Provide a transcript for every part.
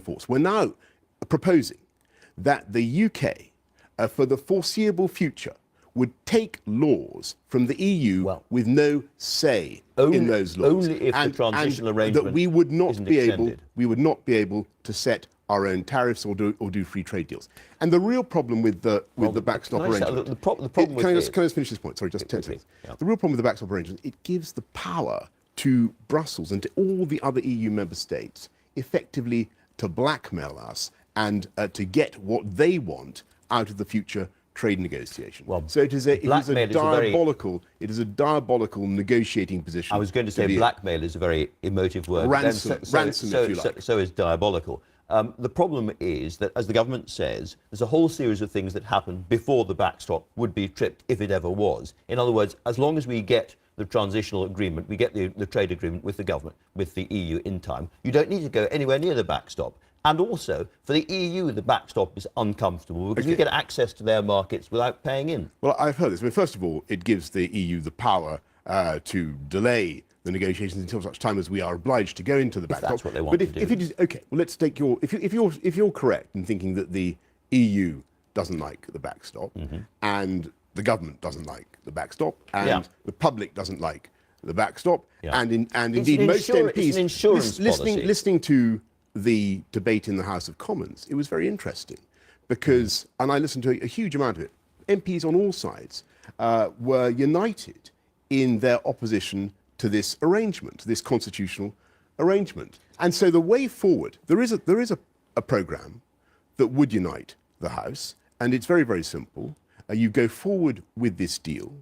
force. We're now proposing that the UK, for the foreseeable future, would take laws from the EU with no say in those laws. Only if the transitional arrangement that we would not isn't be extended. able to set our own tariffs or do free trade deals. And the real problem with the backstop arrangement. The problem can I just finish this point? Sorry, just 10 seconds. Yeah. The real problem with the backstop arrangement, it gives the power to Brussels and to all the other EU member states effectively to blackmail us and to get what they want out of the future trade negotiation. Well, so it is a diabolical negotiating position. I was going to say blackmail is a very emotive word. Ransom, if you like. So is diabolical. The problem is that, as the government says, there's a whole series of things that happen before the backstop would be tripped, if it ever was. In other words, as long as we get the transitional agreement, we get the trade agreement with the government, with the EU in time, you don't need to go anywhere near the backstop. And also, for the EU, the backstop is uncomfortable because we get access to their markets without paying in. Well, I've heard this. I mean, first of all, it gives the EU the power to delay the negotiations until such time as we are obliged to go into the backstop. That's what they want to do. If it is okay, well, let's take your. If you're correct in thinking that the EU doesn't like the backstop, and the government doesn't like the backstop, and the public doesn't like the backstop, and indeed most MPs listening to the debate in the House of Commons, it was very interesting because, and I listened to a huge amount of it, MPs on all sides were united in their opposition to this arrangement, this constitutional arrangement. And so the way forward, there is a programme that would unite the House, and it's very, very simple. You go forward with this deal,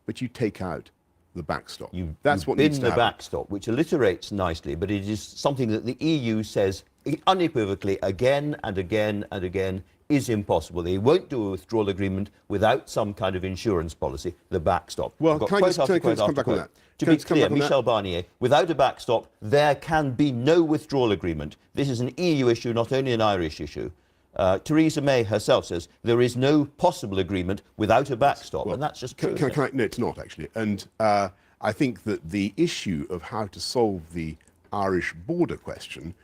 but you take out the backstop. That's what needs to happen. The backstop, which alliterates nicely, but it is something that the EU says unequivocally again and again and again is impossible. They won't do a withdrawal agreement without some kind of insurance policy, the backstop. Well, can I just come back on that? To be clear, Michel Barnier, without a backstop, there can be no withdrawal agreement. This is an EU issue, not only an Irish issue. Theresa May herself says there is no possible agreement without a backstop, and that's just true. No, it's not, actually. And I think that the issue of how to solve the Irish border question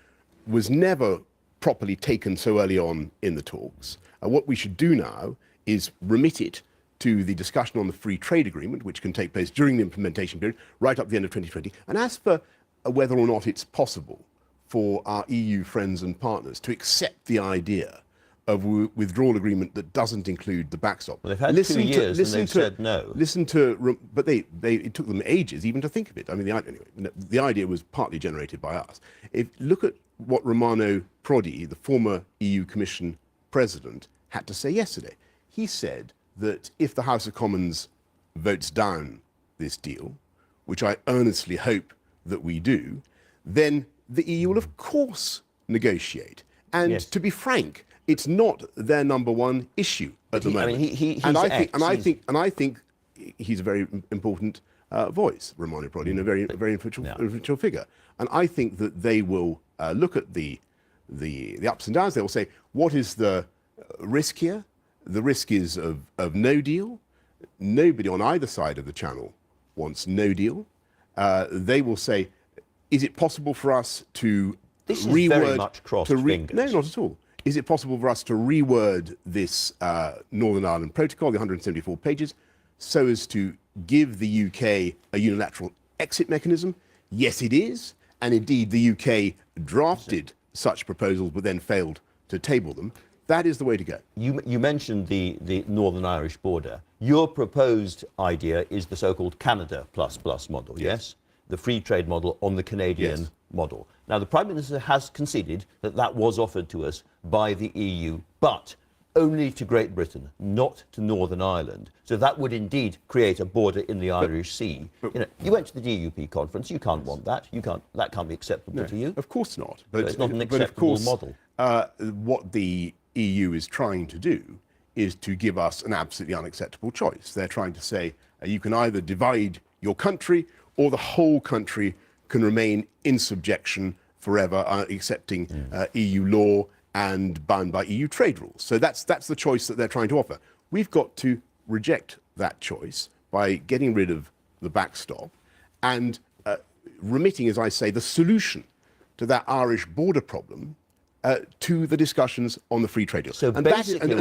was never properly taken so early on in the talks. What we should do now is remit it to the discussion on the free trade agreement, which can take place during the implementation period, right up to the end of 2020. And as for whether or not it's possible for our EU friends and partners to accept the idea of a withdrawal agreement that doesn't include the backstop. Well, they've had 2 years and they've said no. But it took them ages even to think of it. I mean, the idea was partly generated by us. Look at what Romano Prodi, the former EU Commission President, had to say yesterday. He said that if the House of Commons votes down this deal, which I earnestly hope that we do, then the EU will of course negotiate. And to be frank, it's not their number one issue at the moment. I think he's a very important voice, Romano Prodi, and a very influential figure. And I think that they will look at the ups and downs. They will say, what is the risk here? The risk is of no deal. Nobody on either side of the channel wants no deal. They will say, is it possible for us to This is very much crossed fingers. No, not at all. Is it possible for us to reword this Northern Ireland Protocol, the 174 pages, so as to give the UK a unilateral exit mechanism? Yes, it is. And indeed, the UK drafted such proposals but then failed to table them. That is the way to go. You mentioned the Northern Irish border. Your proposed idea is the so-called Canada plus model, yes? The free trade model on the Canadian model. Now, the Prime Minister has conceded that that was offered to us by the EU, but only to Great Britain, not to Northern Ireland. So that would indeed create a border in the Irish Sea. You went to the DUP conference. You can't want that. That can't be acceptable to you. Of course not. But so it's not an acceptable model. What the EU is trying to do is to give us an absolutely unacceptable choice. They're trying to say you can either divide your country or the whole country can remain in subjection forever, accepting EU law and bound by EU trade rules. So that's the choice that they're trying to offer. We've got to reject that choice by getting rid of the backstop and remitting, as I say, the solution to that Irish border problem to the discussions on the free trade deal. So and basically,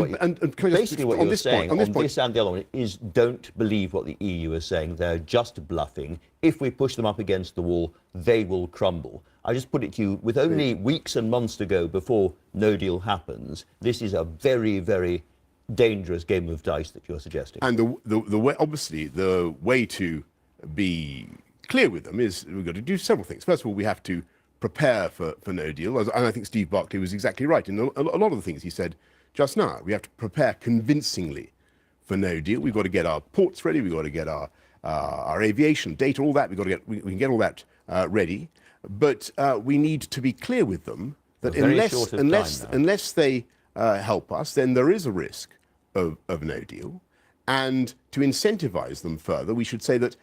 what you're saying on this and the other one is don't believe what the EU is saying. They're just bluffing. If we push them up against the wall, they will crumble. I just put it to you, with only weeks and months to go before no deal happens, this is a very, very dangerous game of dice that you're suggesting. And the way, obviously, the way to be clear with them is we've got to do several things. First of all, we have to prepare for no deal. And I think Steve Barclay was exactly right in a lot of the things he said just now. We have to prepare convincingly for no deal. We've got to get our ports ready. We've got to get our aviation data, all that. We can get all that ready. But we need to be clear with them that unless they help us, then there is a risk of no deal. And to incentivize them further, we should say that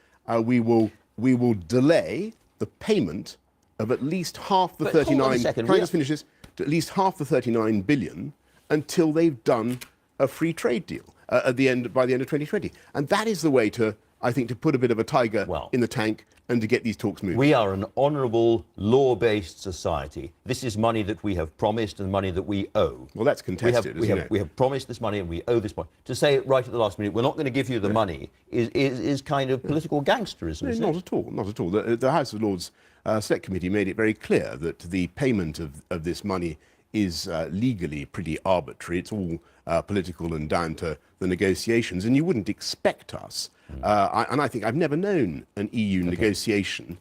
we will delay the payment of at least half the 39. Can I just finish this? At least half the 39 billion until they've done a free trade deal by the end of 2020. And that is the way to, I think, to put a bit of a tiger in the tank and to get these talks moving. We are an honourable, law-based society. This is money that we have promised and money that we owe. Well, that's contested, we have promised this money and we owe this money. To say it right at the last minute, we're not going to give you the money, is kind of political gangsterism, isn't it? Not at all, not at all. The House of Lords Select Committee made it very clear that the payment of this money is legally pretty arbitrary. It's all political and down to the negotiations, and you wouldn't expect us. And I think I've never known an EU negotiation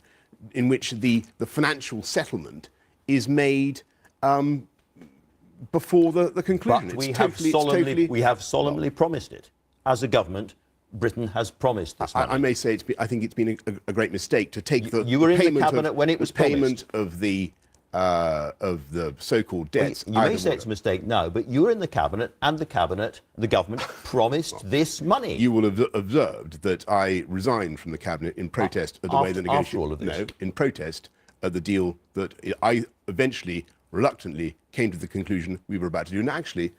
in which the financial settlement is made before the conclusion. But we have solemnly promised it. As a government, Britain has promised this money. I may say I think it's been a great mistake to take you were in the cabinet when it was payment of the so-called debts. You may say it's a mistake now, but you were in the cabinet, and the government promised this money. You will have observed that I resigned from the cabinet in protest of the way the negotiations. In protest of the deal that I eventually, reluctantly, came to the conclusion we were about to do. And actually,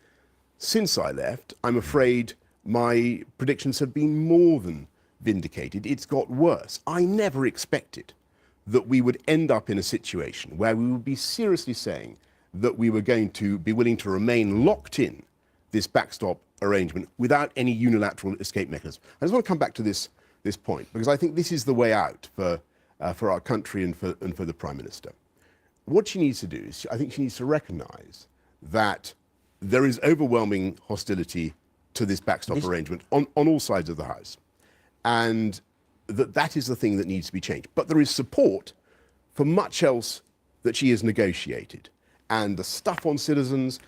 since I left, I'm afraid my predictions have been more than vindicated. It's got worse. I never expected that we would end up in a situation where we would be seriously saying that we were going to be willing to remain locked in this backstop arrangement without any unilateral escape mechanism. I just want to come back to this point, because I think this is the way out for our country and for the Prime Minister. What she needs to do is, I think she needs to recognise that there is overwhelming hostility to this backstop arrangement on all sides of the House. And that is the thing that needs to be changed. But there is support for much else that she has negotiated. And the stuff on citizens,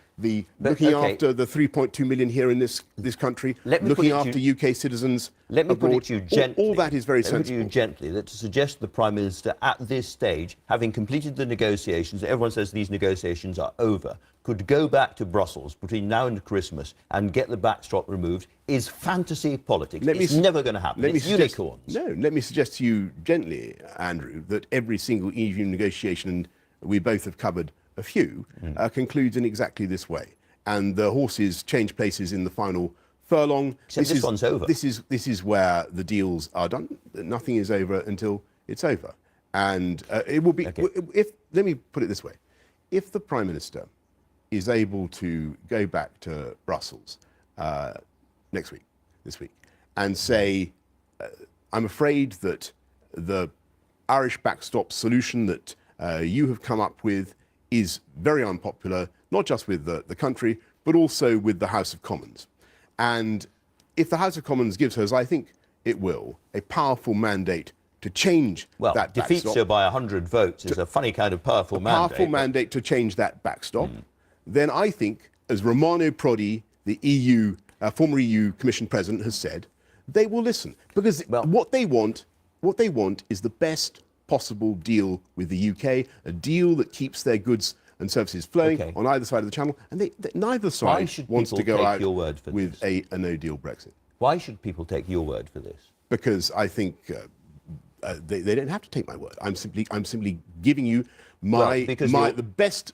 looking after the 3.2 million here in this country, looking after UK citizens Let me abroad, put it to you gently. all that is very sensible. Let me put it to you gently, that to suggest the Prime Minister at this stage, having completed the negotiations, everyone says these negotiations are over, could go back to Brussels between now and Christmas and get the backstop removed, is fantasy politics. It's never going to happen. It's unicorns. No, let me suggest to you gently, Andrew, that every single EU negotiation, and we both have covered a few, concludes in exactly this way. And the horses change places in the final furlong. Except this one's over. This is where the deals are done. Nothing is over until it's over. And it will be, let me put it this way. If the Prime Minister is able to go back to Brussels this week, and say, I'm afraid that the Irish backstop solution that you have come up with is very unpopular, not just with the country, but also with the House of Commons. And if the House of Commons gives her, as I think it will, a powerful mandate to change that backstop. Well, defeats her by 100 votes is a funny kind of powerful mandate. Powerful mandate to change that backstop. Then I think, as Romano Prodi, the former EU Commission President, has said, they will listen. Because what they want is the best possible deal with the UK, a deal that keeps their goods and services flowing on either side of the channel, and neither side wants to go out with a no-deal Brexit. Why should people take your word for this? Because I think they don't have to take my word. I'm simply giving you the best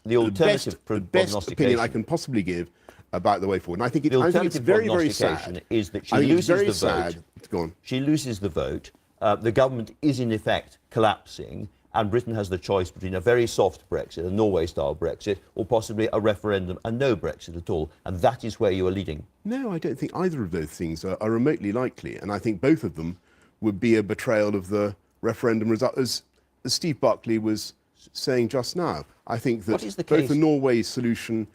opinion I can possibly give about the way forward. And I think it's very, very sad. Is that she loses the vote. Go on. She loses the vote. The government is in effect collapsing, and Britain has the choice between a very soft Brexit, a Norway-style Brexit, or possibly a referendum and no Brexit at all. And that is where you are leading. No, I don't think either of those things are remotely likely. And I think both of them would be a betrayal of the referendum result, as Steve Barclay was saying just now. I think that both the Norway solution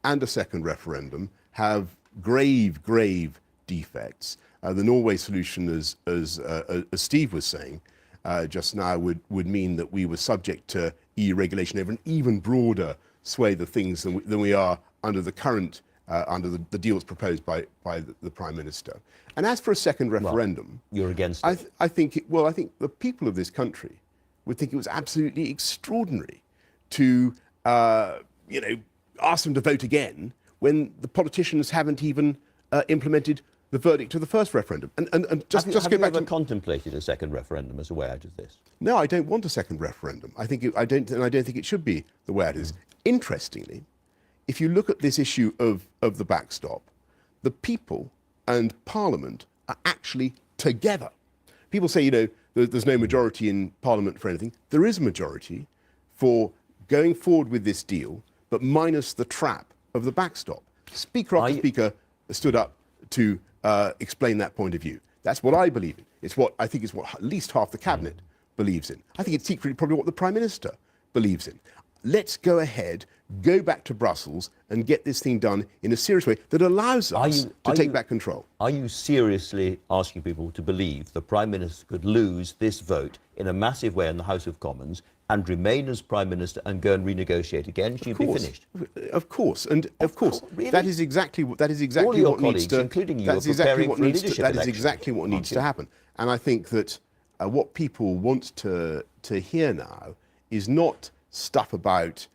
and a second referendum have grave, grave defects. The Norway solution, as Steve was saying just now, would mean that we were subject to EU regulation over an even broader swathe of things than we are under the current, under the deals proposed by the Prime Minister. And as for a second referendum, you're against it. I think the people of this country would think it was absolutely extraordinary to ask them to vote again when the politicians haven't even implemented the verdict of the first referendum. And just have go you back ever to contemplated a second referendum as a way out of this? No, I don't want a second referendum. I don't think it should be the way it is. Interestingly, if you look at this issue of the backstop, the people and Parliament are actually together. People say, there's no majority in Parliament for anything. There is a majority for going forward with this deal, but minus the trap of the backstop. Speaker after speaker stood up to explain that point of view. That's what I believe in. It's what I think is what at least half the cabinet believes in. I think it's secretly probably what the Prime Minister believes in. Let's go ahead, go back to Brussels and get this thing done in a serious way that allows us to take back control. Are you seriously asking people to believe the Prime Minister could lose this vote in a massive way in the House of Commons and remain as Prime Minister and go and renegotiate again? She'd be finished. Of course, and of course, really? that is exactly All what your needs to, including you, that's are exactly preparing what for a needs to, leadership that is election, exactly what needs to happen. And I think that what people want to hear now is not stuff about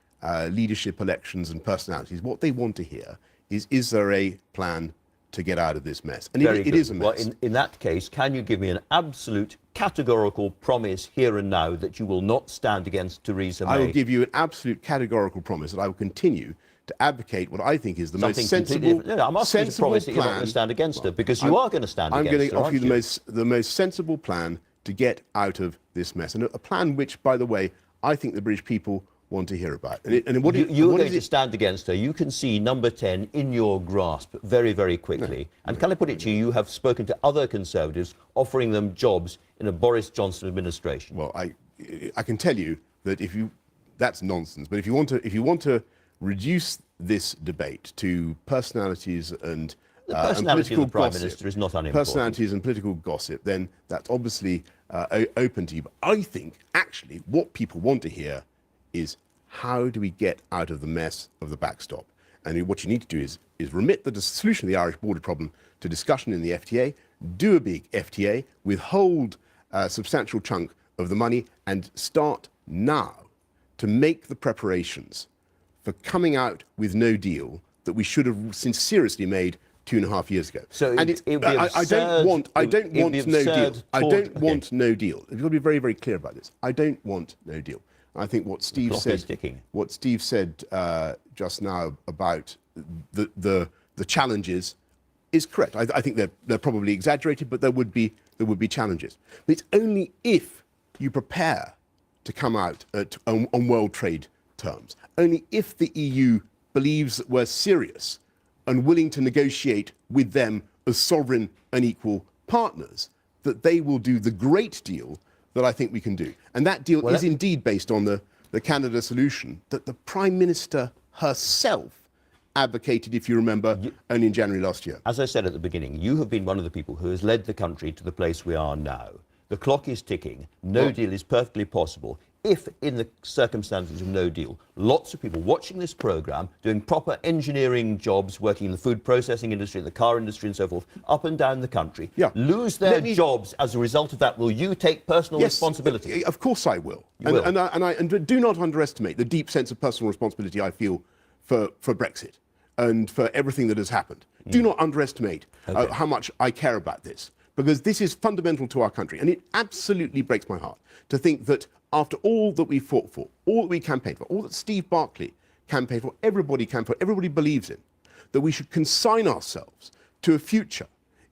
leadership elections and personalities. What they want to hear is there a plan to get out of this mess? And it is a mess. Well, in that case, can you give me an absolute categorical promise here and now that you will not stand against Theresa May? I will give you an absolute categorical promise that I will continue to advocate what I think is the most sensible, I'm asking you to promise that you're not going to stand against her, because you are going to stand against her. I'm going to offer you the most sensible plan to get out of this mess, and a plan which, by the way, I think the British people want to hear about. You're going to stand against her. You can see number 10 in your grasp very, very quickly. And can I put it to you, you have spoken to other Conservatives offering them jobs in a Boris Johnson administration. Well, I can tell you that that's nonsense. But if you want to reduce this debate to personalities and the personality political of the Prime gossip, Minister is not unimportant. Personalities and political gossip, then that's obviously open to you. But I think actually what people want to hear is, how do we get out of the mess of the backstop? And what you need to do is remit the solution of the Irish border problem to discussion in the FTA, do a big FTA, withhold a substantial chunk of the money, and start now to make the preparations for coming out with no deal that we should have seriously made 2.5 years ago. So and I don't want no deal. I don't want no deal. You've got to be very, very clear about this. I don't want no deal. I think what Steve said just now about the challenges is correct. I think they're probably exaggerated, but there would be challenges. But it's only if you prepare to come out on world trade terms, only if the EU believes that we're serious and willing to negotiate with them as sovereign and equal partners, that they will do the great deal that I think we can do. And that deal is indeed based on the Canada solution that the Prime Minister herself advocated, if you remember, only in January last year. As I said at the beginning, you have been one of the people who has led the country to the place we are now. The clock is ticking. No deal is perfectly possible. If, in the circumstances of no deal, lots of people watching this programme, doing proper engineering jobs, working in the food processing industry, the car industry and so forth, up and down the country, lose their jobs as a result of that, will you take personal responsibility? Of course I will. You will. And do not underestimate the deep sense of personal responsibility I feel for Brexit and for everything that has happened. Do not underestimate how much I care about this, because this is fundamental to our country. And it absolutely breaks my heart to think that after all that we fought for, all that we campaigned for, all that Steve Barclay campaigned for, everybody believes in, that we should consign ourselves to a future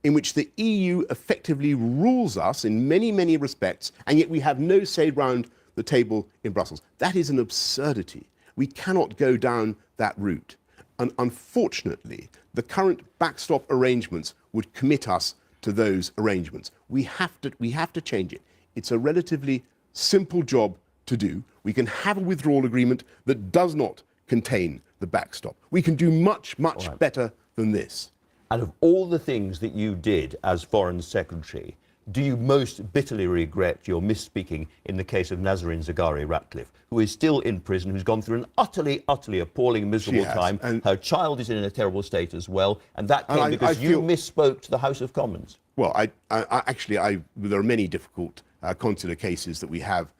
in which the EU effectively rules us in many, many respects, and yet we have no say round the table in Brussels. That is an absurdity. We cannot go down that route. And unfortunately, the current backstop arrangements would commit us to those arrangements. We have to change it. It's a relatively simple job to do. We can have a withdrawal agreement that does not contain the backstop. We can do much, much better than this. And of all the things that you did as Foreign Secretary, do you most bitterly regret your misspeaking in the case of Nazarene Zaghari-Ratcliffe, who is still in prison, who's gone through an utterly, appalling, miserable time? And her child is in a terrible state as well, and that came because you misspoke to the House of Commons. Well, there are many difficult consular cases that we have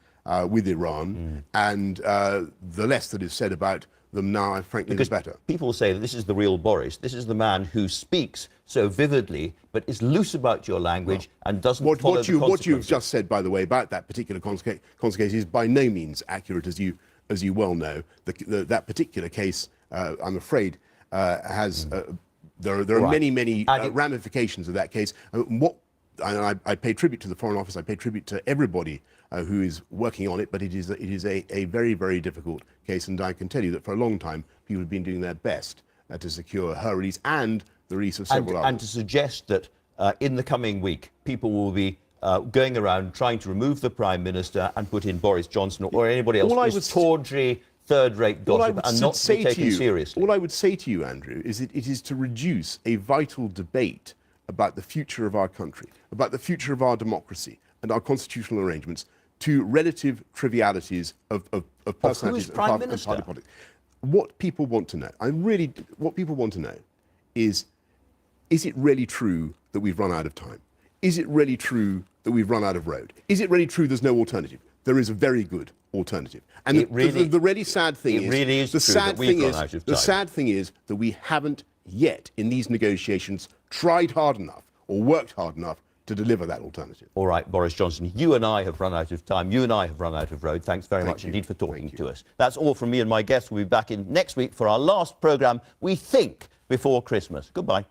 with Iran, and the less that is said about them now, frankly, the better. People say that this is the real Boris. This is the man who speaks so vividly, but is loose about your language and doesn't follow the consequences. What you've just said, by the way, about that particular consular case is by no means accurate, as you well know. That particular case, I'm afraid, has there are many ramifications of that case. I pay tribute to the Foreign Office. I pay tribute to everybody who is working on it, but it is a very, very difficult case, and I can tell you that for a long time people have been doing their best to secure her release and the release of several others. And to suggest that in the coming week people will be going around trying to remove the Prime Minister and put in Boris Johnson or anybody else is tawdry, third-rate gossip and not to be taken seriously. All I would say to you, Andrew, is that it is to reduce a vital debate about the future of our country, about the future of our democracy and our constitutional arrangements to relative trivialities of personalities and party politics. What people want to know, what people want to know is it really true that we've run out of time? Is it really true that we've run out of road? Is it really true there's no alternative? There is a very good alternative. And the really sad thing is, the sad thing is that we haven't yet in these negotiations tried hard enough or worked hard enough to deliver that alternative. All right, Boris Johnson, you and I have run out of time. You and I have run out of road. Thanks very much indeed for talking to us. That's all from me and my guests. We'll be back in next week for our last programme, we think, before Christmas. Goodbye.